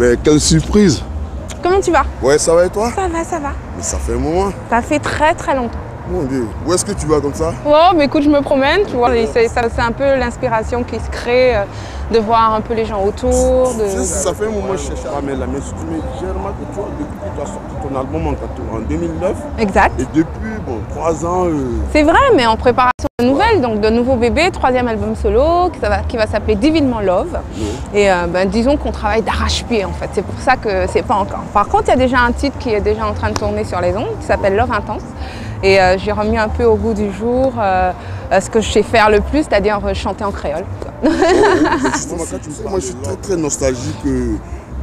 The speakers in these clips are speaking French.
Ben, quelle surprise. Comment tu vas? Ouais, ça va et toi? Ça va, ça va. Mais ça fait un moment. Ça fait très très longtemps. Mon Dieu, où est-ce que tu vas comme ça? Oh, mais écoute, je me promène, tu vois, c'est un peu l'inspiration qui se crée, de voir un peu les gens autour. Ça fait un moment que je cherche à ramener la main sur toi, mais j'ai remarqué que toi, depuis que tu as sorti ton album en 2009. Exact. Et depuis, bon, 3 ans... C'est vrai, mais en préparation de nouvelles, donc de nouveaux bébés, 3e album solo, qui va s'appeler Divinement Love. Oui. Et disons qu'on travaille d'arrache-pied, en fait. C'est pour ça que c'est pas encore. Par contre, il y a déjà un titre qui est déjà en train de tourner sur les ondes, qui s'appelle Love Intense. Et j'ai remis un peu au goût du jour ce que je sais faire le plus, c'est-à-dire chanter en créole. Justement, quand tu me parles, moi je suis très très nostalgique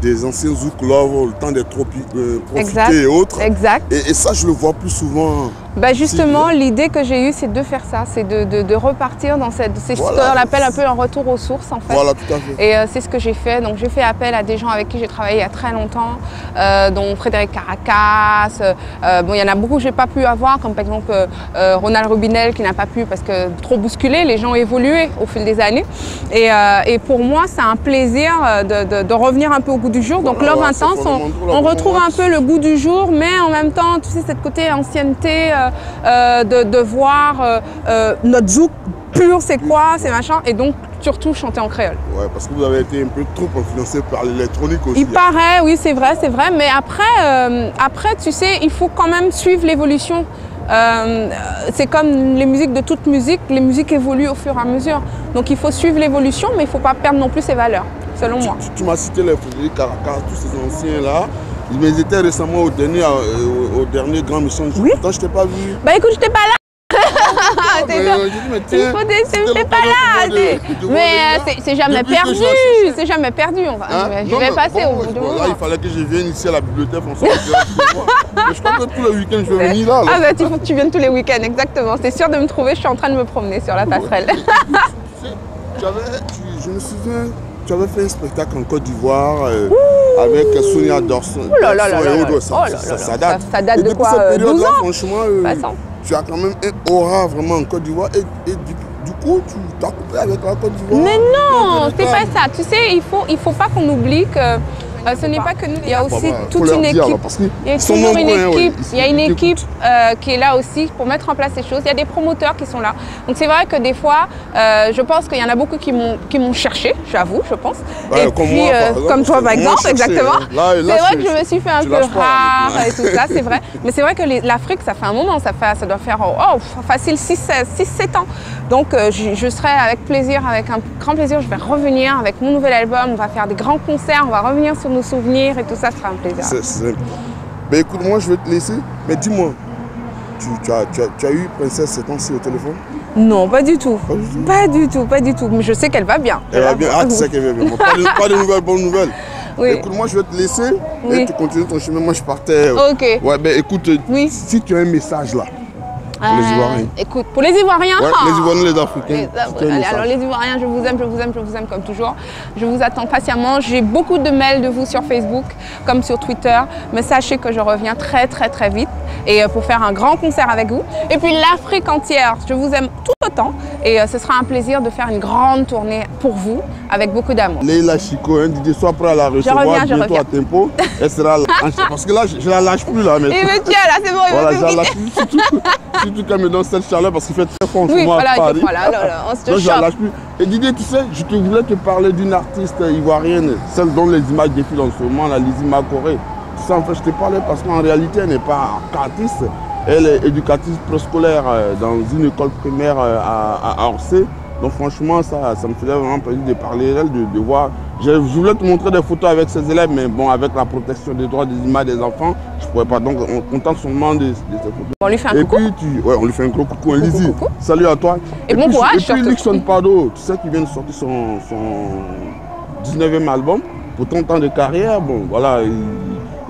des anciens Zouk Love, le temps d'être profité et autres. Exact. Et ça, je le vois plus souvent. Bah justement, l'idée que j'ai eue, c'est de faire ça, c'est de repartir dans ce qu'on appelle un peu un retour aux sources en fait. Voilà, tout à fait. Et c'est ce que j'ai fait. Donc j'ai fait appel à des gens avec qui j'ai travaillé il y a très longtemps, dont Frédéric Caracas. Bon, il y en a beaucoup que je n'ai pas pu avoir, comme par exemple Ronald Rubinel qui n'a pas pu parce que trop bousculé, les gens ont évolué au fil des années. Et pour moi, c'est un plaisir de revenir un peu au goût du jour. Donc Love Intense, on retrouve un peu le goût du jour, mais en même temps, tu sais, cette côté ancienneté, de voir notre zouk pur, c'est quoi, c'est machin, et donc surtout chanter en créole. Ouais, parce que vous avez été un peu trop influencé par l'électronique aussi. Il paraît, oui, c'est vrai, mais après, tu sais, il faut quand même suivre l'évolution. C'est comme les musiques de toute musique, les musiques évoluent au fur et à mesure. Donc il faut suivre l'évolution, mais il ne faut pas perdre non plus ses valeurs, selon moi. Tu m'as cité les Frédéric Caracas, tous ces anciens-là. Mais ils étaient récemment au dernier Grand Mission. Oui. Pourtant, je t'ai pas vu. Bah écoute, je t'ai pas là. T'es pas là. Mais c'est jamais perdu. C'est jamais perdu. Je vais passer au bout de moment. Là, il fallait que je vienne ici à la bibliothèque François. Mais je crois que tous les week-ends, je vais venir là. Ah bah il faut que tu viennes tous les week-ends, exactement. C'est sûr de me trouver, je suis en train de me promener sur la passerelle. Je me souviens, tu avais fait un spectacle en Côte d'Ivoire avec Sonia Dorson. Ça date. Ça date de quoi? Cette période 12 ans. Franchement, tu as quand même un aura vraiment en Côte d'Ivoire. Et du coup, tu t'as coupé avec la Côte d'Ivoire. Mais non, c'est pas ça. Tu sais, il faut pas qu'on oublie que ce n'est pas que nous, il y a aussi toute une équipe. Il y a toujours une équipe, il y a une équipe qui est là aussi pour mettre en place ces choses. Il y a des promoteurs qui sont là. Donc c'est vrai que des fois, je pense qu'il y en a beaucoup qui m'ont cherché, j'avoue, je pense. Ouais, et puis, comme toi par exemple, exactement. C'est vrai que je me suis fait un peu rare et tout ça, c'est vrai. Mais c'est vrai que l'Afrique, ça fait un moment, ça doit faire facile 6-7 ans. Donc je serai avec plaisir, avec un grand plaisir, je vais revenir avec mon nouvel album, on va faire des grands concerts, on va revenir sur nos souvenirs et tout ça, sera un plaisir. Ben écoute, moi je vais te laisser, mais dis-moi, tu as eu Princesse ces temps-ci au téléphone? Non, pas du tout. Pas du tout. Mais je sais qu'elle va bien. Elle va bien, tu sais qu'elle va bien. Bon, pas de nouvelles, bonnes nouvelles. Oui. Écoute, moi je vais te laisser et tu continues ton chemin. Moi je partais. Ok. Ouais, ben écoute, si tu as un message là. Pour les Ivoiriens. Écoute, pour les Ivoiriens, les Ivoiriens, les Africains. Allez, alors les Ivoiriens, je vous aime comme toujours. Je vous attends patiemment. J'ai beaucoup de mails de vous sur Facebook, comme sur Twitter. Mais sachez que je reviens très vite et pour faire un grand concert avec vous. Et puis l'Afrique entière, je vous aime tout autant. Et ce sera un plaisir de faire une grande tournée pour vous, avec beaucoup d'amour. Leila Chico, Didier, sois prêt à la recevoir bientôt à tempo. Elle sera là. Parce que là, je la lâche plus là. Mais... Il me tient là, c'est bon, voilà, je la lâche plus. Surtout qu'elle me donne cette chaleur parce qu'il fait très fort en ce moment à Paris. On se choque. Je la lâche plus. Et Didier, tu sais, je voulais te parler d'une artiste ivoirienne, celle dont les images défilent en ce moment, la Lizzie Makoré. Tu sais, en fait, je te parlais parce qu'en réalité, elle n'est pas artiste. Elle est éducatrice préscolaire dans une école primaire à Orsay. Donc franchement, ça me faisait vraiment plaisir de parler d'elle, de voir. Je voulais te montrer des photos avec ses élèves, mais bon, avec la protection des droits des images des enfants, je ne pourrais pas. Donc on contente seulement de ces photos. On lui fait un coucou. Et puis, on lui fait un gros coucou, Lizzie. Salut à toi. Et bon courage. Et puis Luxon Pardo, tu sais qu'il vient de sortir son 19e album. Pour ton temps de carrière, bon, voilà,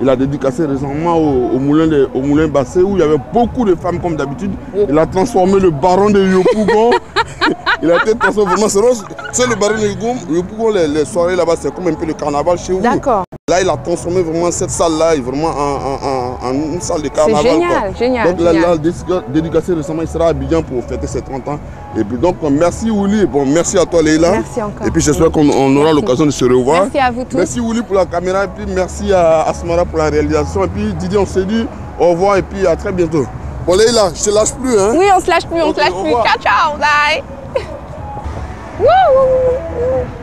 il a dédicacé récemment au Moulin Bassé où il y avait beaucoup de femmes comme d'habitude. Il a transformé le baron de Yopougon. Il a été transformé vraiment. C'est le baron de Yopougon, les soirées là-bas, c'est comme un peu le carnaval chez vous. D'accord. Là, il a transformé vraiment cette salle-là vraiment en une salle de carnaval. C'est génial, génial. Donc là, dédicacé récemment, il sera à Abidjan pour fêter ses 30 ans. Et puis donc, merci Willy. Bon, merci à toi Leïla. Merci encore. Et puis j'espère qu'on aura l'occasion de se revoir. Merci à vous tous. Merci Willy pour la caméra et puis merci à Asmara pour la réalisation. Et puis Didier, on se dit au revoir et puis à très bientôt. Bon Leïla, je te lâche plus. Hein? Oui, on se lâche plus, on se lâche plus. Ciao, ciao, bye. Wouh.